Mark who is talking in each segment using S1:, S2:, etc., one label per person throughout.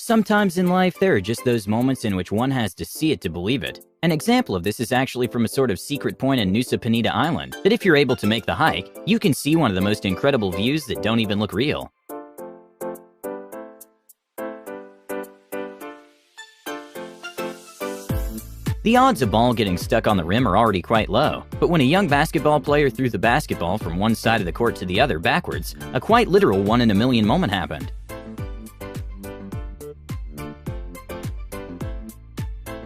S1: Sometimes in life, there are just those moments in which one has to see it to believe it. An example of this is actually from a sort of secret point in Nusa Penida Island, that if you're able to make the hike, you can see one of the most incredible views that don't even look real. The odds of ball getting stuck on the rim are already quite low, but when a young basketball player threw the basketball from one side of the court to the other backwards, a quite literal 1 in a million moment happened.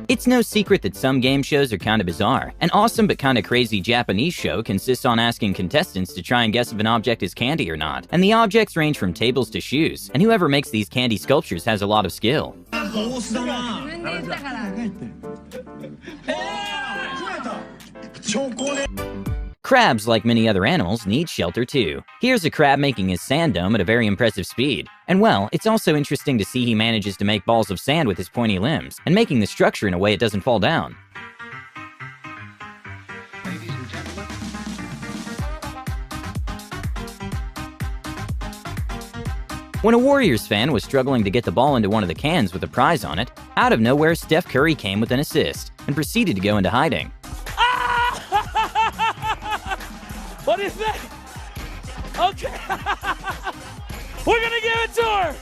S1: It's no secret that some game shows are kinda bizarre. An awesome but kinda crazy Japanese show consists on asking contestants to try and guess if an object is candy or not. And the objects range from tables to shoes, and whoever makes these candy sculptures has a lot of skill. Crabs, like many other animals, need shelter too. Here's a crab making his sand dome at a very impressive speed. And well, it's also interesting to see he manages to make balls of sand with his pointy limbs, and making the structure in a way it doesn't fall down. When a Warriors fan was struggling to get the ball into one of the cans with a prize on it, out of nowhere Steph Curry came with an assist, and proceeded to go into hiding.
S2: What is that? Okay. We're gonna give it to her.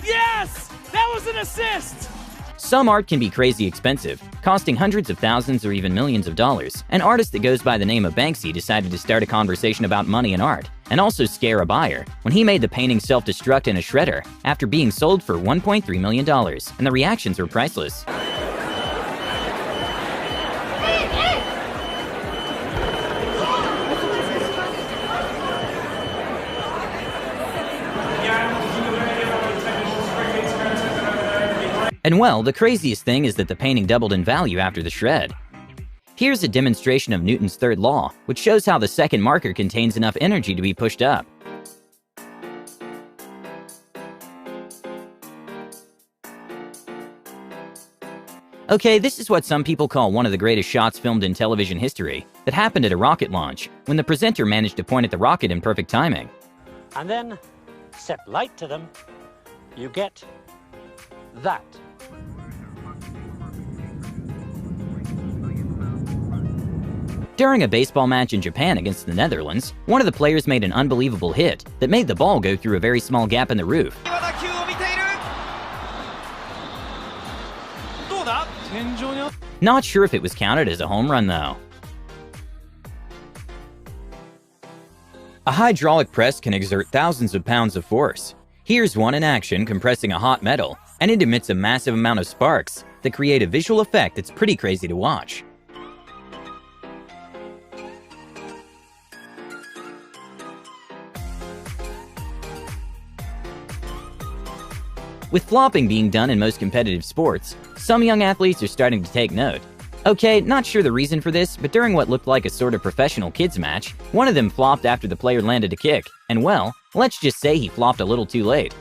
S2: Yes, that was an assist.
S1: Some art can be crazy expensive, costing hundreds of thousands or even millions of dollars. An artist that goes by the name of Banksy decided to start a conversation about money and art, and also scare a buyer, when he made the painting self-destruct in a shredder after being sold for $1.3 million, and the reactions were priceless. And well, the craziest thing is that the painting doubled in value after the shred. Here's a demonstration of Newton's third law, which shows how the second marker contains enough energy to be pushed up. Okay, this is what some people call one of the greatest shots filmed in television history, that happened at a rocket launch, when the presenter managed to point at the rocket in perfect timing.
S3: And then, set light to them, you get that.
S1: During a baseball match in Japan against the Netherlands, one of the players made an unbelievable hit that made the ball go through a very small gap in the roof. Not sure if it was counted as a home run though. A hydraulic press can exert thousands of pounds of force. Here's one in action compressing a hot metal, and it emits a massive amount of sparks that create a visual effect that's pretty crazy to watch. With flopping being done in most competitive sports, some young athletes are starting to take note. Okay, not sure the reason for this, but during what looked like a sort of professional kids match, one of them flopped after the player landed a kick, and well, let's just say he flopped a little too late.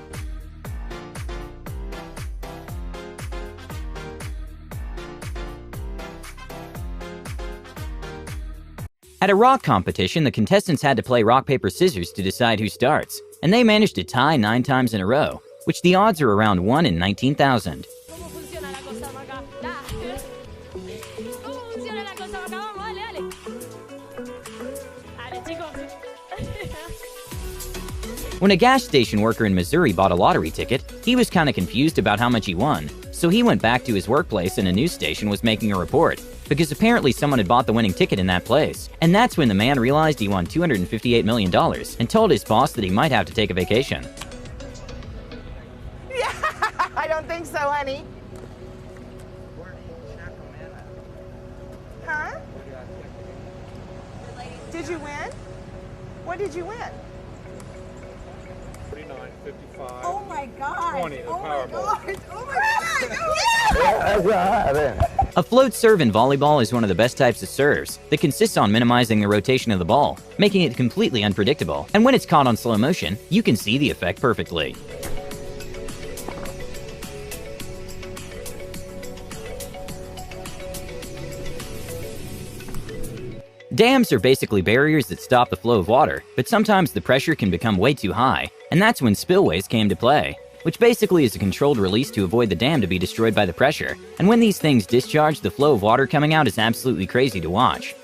S1: At a rock competition, the contestants had to play rock, paper, scissors to decide who starts, and they managed to tie 9 times in a row, which the odds are around 1 in 19,000. When a gas station worker in Missouri bought a lottery ticket, he was kinda confused about how much he won, so he went back to his workplace and a news station was making a report, because apparently someone had bought the winning ticket in that place. And that's when the man realized he won $258 million and told his boss that he might have to take a vacation.
S4: I don't think so, honey. Huh? Did you win? What did you win?
S5: 49, 55.
S4: Oh my God.
S5: 20, the
S4: oh
S5: Powerball.
S4: My God. Oh my God.
S1: A float serve in volleyball is one of the best types of serves that consists on minimizing the rotation of the ball, making it completely unpredictable. And when it's caught on slow motion, you can see the effect perfectly. Dams are basically barriers that stop the flow of water, but sometimes the pressure can become way too high, and that's when spillways came to play, which basically is a controlled release to avoid the dam to be destroyed by the pressure. And when these things discharge, the flow of water coming out is absolutely crazy to watch.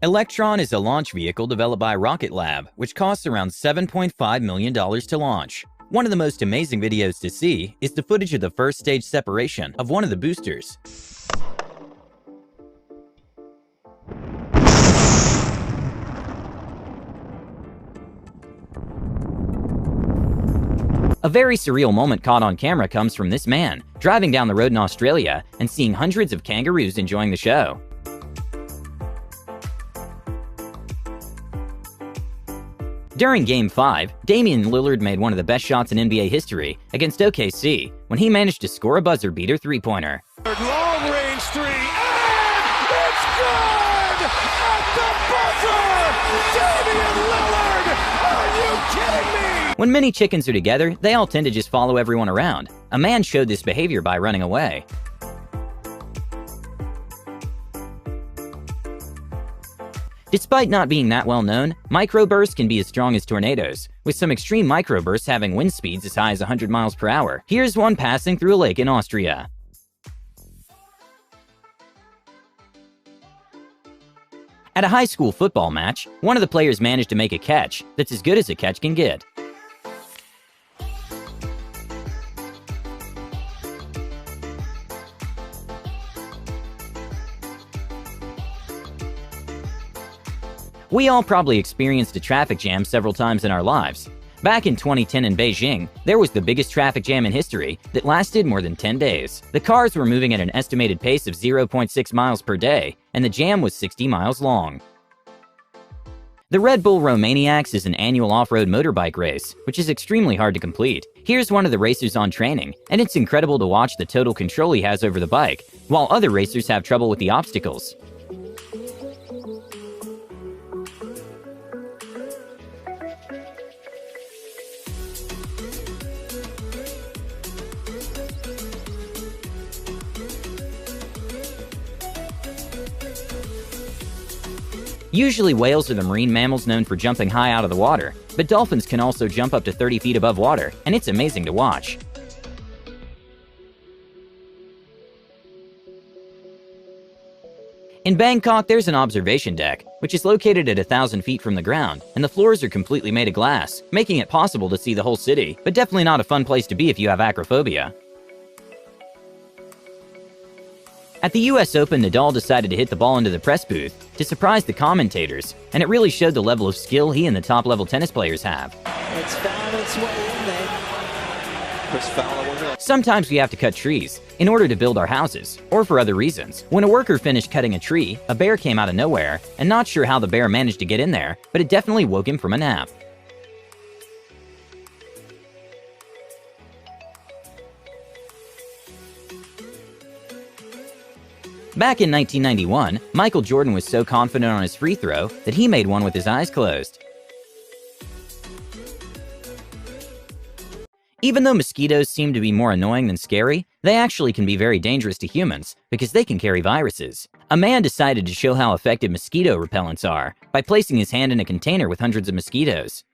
S1: Electron is a launch vehicle developed by Rocket Lab, which costs around $7.5 million to launch. One of the most amazing videos to see is the footage of the first stage separation of one of the boosters. A very surreal moment caught on camera comes from this man driving down the road in Australia and seeing hundreds of kangaroos enjoying the show. During Game 5, Damian Lillard made one of the best shots in NBA history against OKC when he managed to score a buzzer-beater three-pointer.
S5: Long-range three, and it's good! At the buzzer! Damian Lillard! Are you kidding me?
S1: When many chickens are together, they all tend to just follow everyone around. A man showed this behavior by running away. Despite not being that well known, microbursts can be as strong as tornadoes, with some extreme microbursts having wind speeds as high as 100 miles per hour. Here's one passing through a lake in Austria. At a high school football match, one of the players managed to make a catch that's as good as a catch can get. We all probably experienced a traffic jam several times in our lives. Back in 2010 in Beijing, there was the biggest traffic jam in history that lasted more than 10 days. The cars were moving at an estimated pace of 0.6 miles per day, and the jam was 60 miles long. The Red Bull Romaniacs is an annual off-road motorbike race, which is extremely hard to complete. Here's one of the racers on training, and it's incredible to watch the total control he has over the bike, while other racers have trouble with the obstacles. Usually whales are the marine mammals known for jumping high out of the water, but dolphins can also jump up to 30 feet above water, and it's amazing to watch. In Bangkok, there's an observation deck, which is located at 1,000 feet from the ground, and the floors are completely made of glass, making it possible to see the whole city, but definitely not a fun place to be if you have acrophobia. At the US Open, Nadal decided to hit the ball into the press booth to surprise the commentators, and it really showed the level of skill he and the top-level tennis players have.
S6: It's found its way in there. Chris Fowler.
S1: Sometimes we have to cut trees in order to build our houses, or for other reasons. When a worker finished cutting a tree, a bear came out of nowhere, and not sure how the bear managed to get in there, but it definitely woke him from a nap. Back in 1991, Michael Jordan was so confident on his free throw that he made one with his eyes closed. Even though mosquitoes seem to be more annoying than scary, they actually can be very dangerous to humans because they can carry viruses. A man decided to show how effective mosquito repellents are by placing his hand in a container with hundreds of mosquitoes.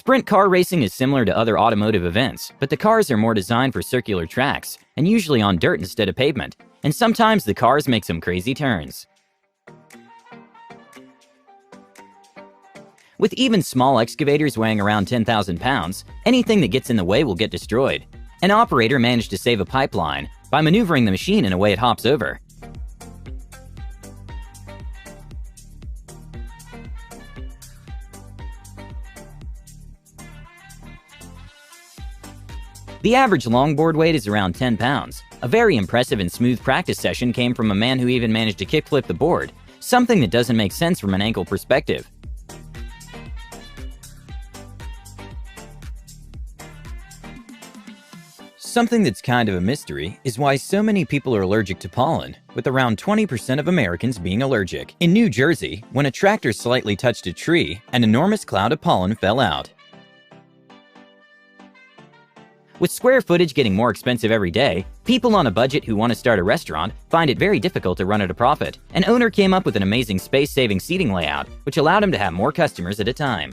S1: Sprint car racing is similar to other automotive events, but the cars are more designed for circular tracks, and usually on dirt instead of pavement, and sometimes the cars make some crazy turns. With even small excavators weighing around 10,000 pounds, anything that gets in the way will get destroyed. An operator managed to save a pipeline by maneuvering the machine in a way it hops over. The average longboard weight is around 10 pounds. A very impressive and smooth practice session came from a man who even managed to kickflip the board, something that doesn't make sense from an ankle perspective. Something that's kind of a mystery is why so many people are allergic to pollen, with around 20% of Americans being allergic. In New Jersey, when a tractor slightly touched a tree, an enormous cloud of pollen fell out. With square footage getting more expensive every day, people on a budget who want to start a restaurant find it very difficult to run at a profit. An owner came up with an amazing space-saving seating layout, which allowed him to have more customers at a time.